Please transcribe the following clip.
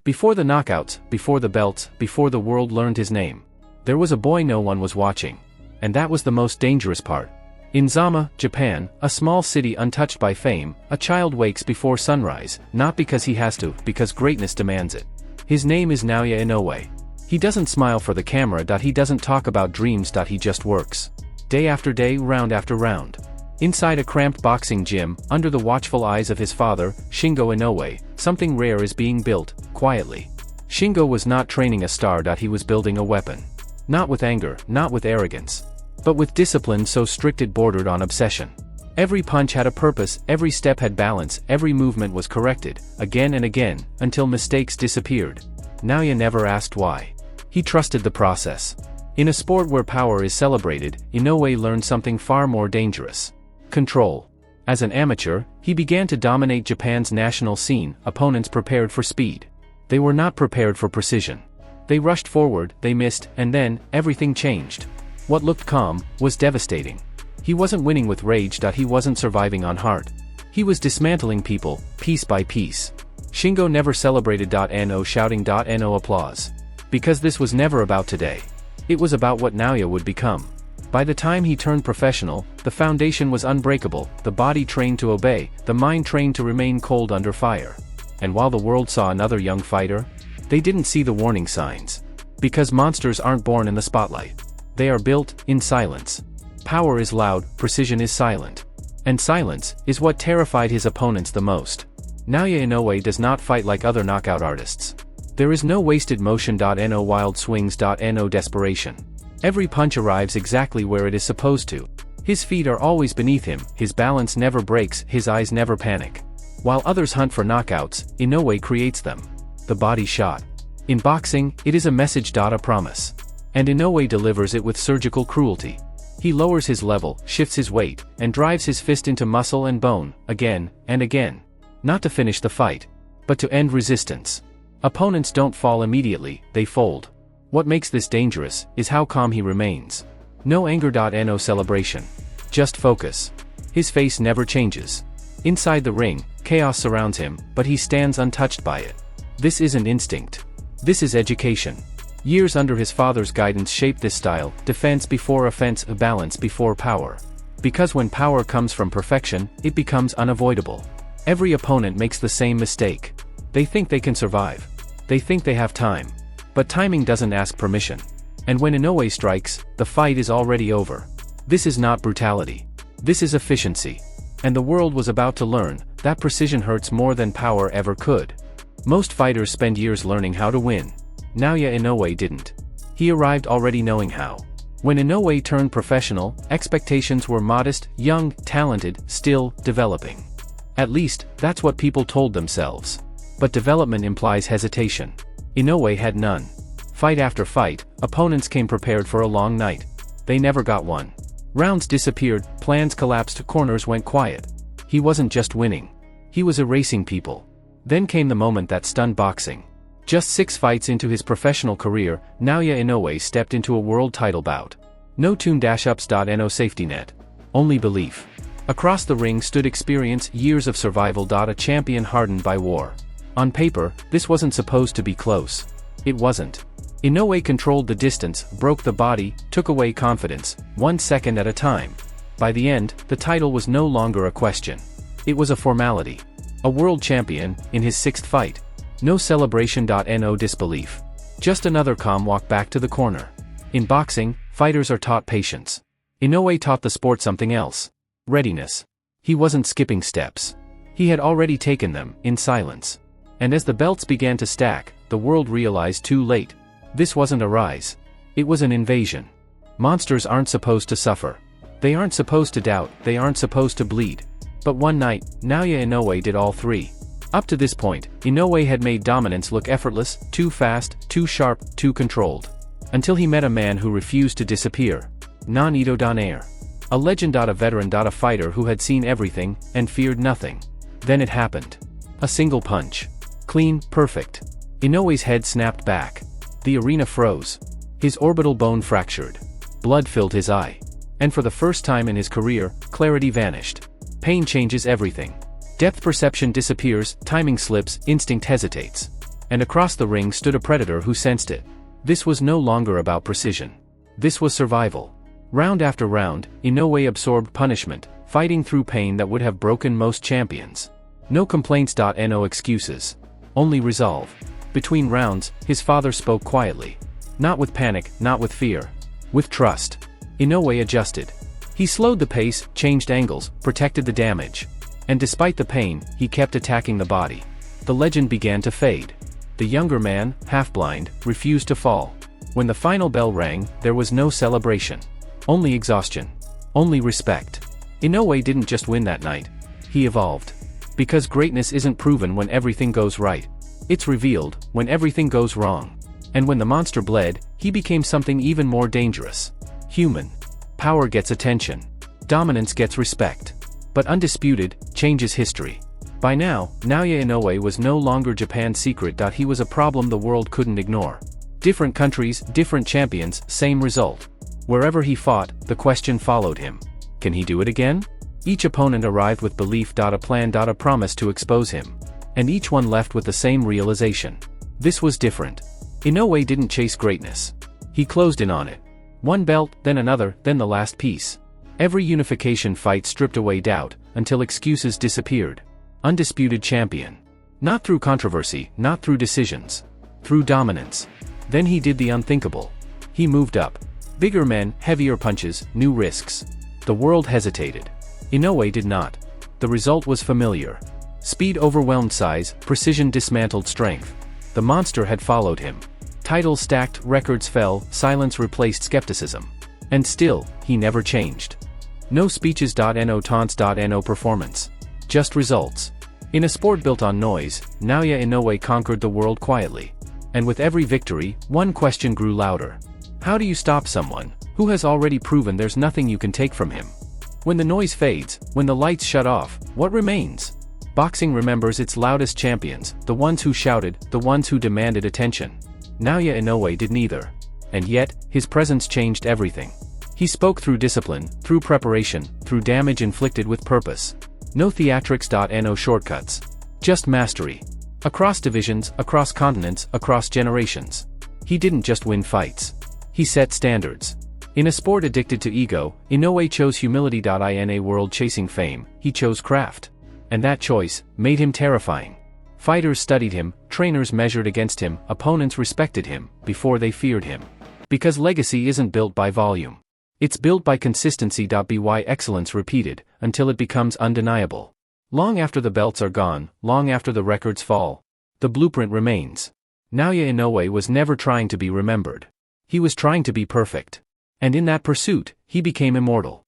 Before the knockouts, before the belts, before the world learned his name, there was a boy no one was watching. And that was the most dangerous part. In Zama, Japan, a small city untouched by fame, a child wakes before sunrise, not because he has to, because greatness demands it. His name is Naoya Inoue. He doesn't smile for the camera. He doesn't talk about dreams. He just works. Day after day, round after round. Inside a cramped boxing gym, under the watchful eyes of his father, Shingo Inoue, something rare is being built, quietly. Shingo was not training a star. He was building a weapon. Not with anger, not with arrogance, but with discipline so strict it bordered on obsession. Every punch had a purpose, every step had balance, every movement was corrected, again and again, until mistakes disappeared. Naoya never asked why. He trusted the process. In a sport where power is celebrated, Inoue learned something far more dangerous. Control. As an amateur, he began to dominate Japan's national scene. Opponents prepared for speed. They were not prepared for precision. They rushed forward, they missed, and then, everything changed. What looked calm was devastating. He wasn't winning with rage. He wasn't surviving on heart. He was dismantling people, piece by piece. Shingo never celebrated. No shouting. No applause. Because this was never about today. It was about what Naoya would become. By the time he turned professional, the foundation was unbreakable, the body trained to obey, the mind trained to remain cold under fire. And while the world saw another young fighter, they didn't see the warning signs. Because monsters aren't born in the spotlight. They are built in silence. Power is loud, precision is silent. And silence is what terrified his opponents the most. Naoya Inoue does not fight like other knockout artists. There is no wasted motion. No wild swings. No desperation. Every punch arrives exactly where it is supposed to. His feet are always beneath him, his balance never breaks, his eyes never panic. While others hunt for knockouts, Inoue creates them. The body shot. In boxing, it is a message. A promise. And Inoue delivers it with surgical cruelty. He lowers his level, shifts his weight, and drives his fist into muscle and bone, again and again. Not to finish the fight, but to end resistance. Opponents don't fall immediately, they fold. What makes this dangerous is how calm he remains. No anger. No celebration. Just focus. His face never changes. Inside the ring, chaos surrounds him, but he stands untouched by it. This isn't instinct. This is education. Years under his father's guidance shaped this style: defense before offense, balance before power. Because when power comes from perfection, it becomes unavoidable. Every opponent makes the same mistake. They think they can survive. They think they have time. But timing doesn't ask permission. And when Inoue strikes, the fight is already over. This is not brutality. This is efficiency. And the world was about to learn that precision hurts more than power ever could. Most fighters spend years learning how to win. Naoya Inoue didn't. He arrived already knowing how. When Inoue turned professional, expectations were modest, young, talented, still developing. At least, that's what people told themselves. But development implies hesitation. Inoue had none. Fight after fight, opponents came prepared for a long night. They never got one. Rounds disappeared, plans collapsed, corners went quiet. He wasn't just winning. He was erasing people. Then came the moment that stunned boxing. Just 6 fights into his professional career, Naoya Inoue stepped into a world title bout. No tune-ups. No safety net. Only belief. Across the ring stood experience, years of survival. A champion hardened by war. On paper, this wasn't supposed to be close. It wasn't. Inoue controlled the distance, broke the body, took away confidence, 1 second at a time. By the end, the title was no longer a question. It was a formality. A world champion, in his 6th fight. No celebration. No disbelief. Just another calm walk back to the corner. In boxing, fighters are taught patience. Inoue taught the sport something else. Readiness. He wasn't skipping steps. He had already taken them, in silence. And as the belts began to stack, the world realized too late. This wasn't a rise. It was an invasion. Monsters aren't supposed to suffer. They aren't supposed to doubt, they aren't supposed to bleed. But one night, Naoya Inoue did all 3. Up to this point, Inoue had made dominance look effortless, too fast, too sharp, too controlled. Until he met a man who refused to disappear. Naoya Inoue. A legend. A veteran. A fighter who had seen everything, and feared nothing. Then it happened. A single punch. Clean, perfect. Inoue's head snapped back. The arena froze. His orbital bone fractured. Blood filled his eye. And for the first time in his career, clarity vanished. Pain changes everything. Depth perception disappears, timing slips, instinct hesitates. And across the ring stood a predator who sensed it. This was no longer about precision. This was survival. Round after round, Inoue absorbed punishment, fighting through pain that would have broken most champions. No complaints. No excuses. Only resolve. Between rounds, his father spoke quietly. Not with panic, not with fear. With trust. Inoue adjusted. He slowed the pace, changed angles, protected the damage. And despite the pain, he kept attacking the body. The legend began to fade. The younger man, half-blind, refused to fall. When the final bell rang, there was no celebration. Only exhaustion. Only respect. Inoue didn't just win that night. He evolved. Because greatness isn't proven when everything goes right. It's revealed when everything goes wrong. And when the monster bled, he became something even more dangerous. Human. Power gets attention. Dominance gets respect. But Undisputed changes history. By now, Naoya Inoue was no longer Japan's secret. He was a problem the world couldn't ignore. Different countries, different champions, same result. Wherever he fought, the question followed him. Can he do it again? Each opponent arrived with belief. A plan. A promise to expose him. And each one left with the same realization. This was different. Inoue didn't chase greatness. He closed in on it. One belt, then another, then the last piece. Every unification fight stripped away doubt, until excuses disappeared. Undisputed champion. Not through controversy, not through decisions. Through dominance. Then he did the unthinkable. He moved up. Bigger men, heavier punches, new risks. The world hesitated. Inoue did not. The result was familiar. Speed overwhelmed size, precision dismantled strength. The monster had followed him. Titles stacked, records fell, silence replaced skepticism. And still, he never changed. No speeches. No taunts. No performance. Just results. In a sport built on noise, Naoya Inoue conquered the world quietly. And with every victory, one question grew louder. How do you stop someone who has already proven there's nothing you can take from him? When the noise fades, when the lights shut off, what remains? Boxing remembers its loudest champions, the ones who shouted, the ones who demanded attention. Naoya Inoue did neither. And yet, his presence changed everything. He spoke through discipline, through preparation, through damage inflicted with purpose. No theatrics. No shortcuts. Just mastery. Across divisions, across continents, across generations. He didn't just win fights. He set standards. In a sport addicted to ego, Inoue chose humility. In a world chasing fame, he chose craft. And that choice made him terrifying. Fighters studied him, trainers measured against him, opponents respected him, before they feared him. Because legacy isn't built by volume. It's built by consistency. By excellence repeated, until it becomes undeniable. Long after the belts are gone, long after the records fall, the blueprint remains. Naoya Inoue was never trying to be remembered. He was trying to be perfect. And in that pursuit, he became immortal.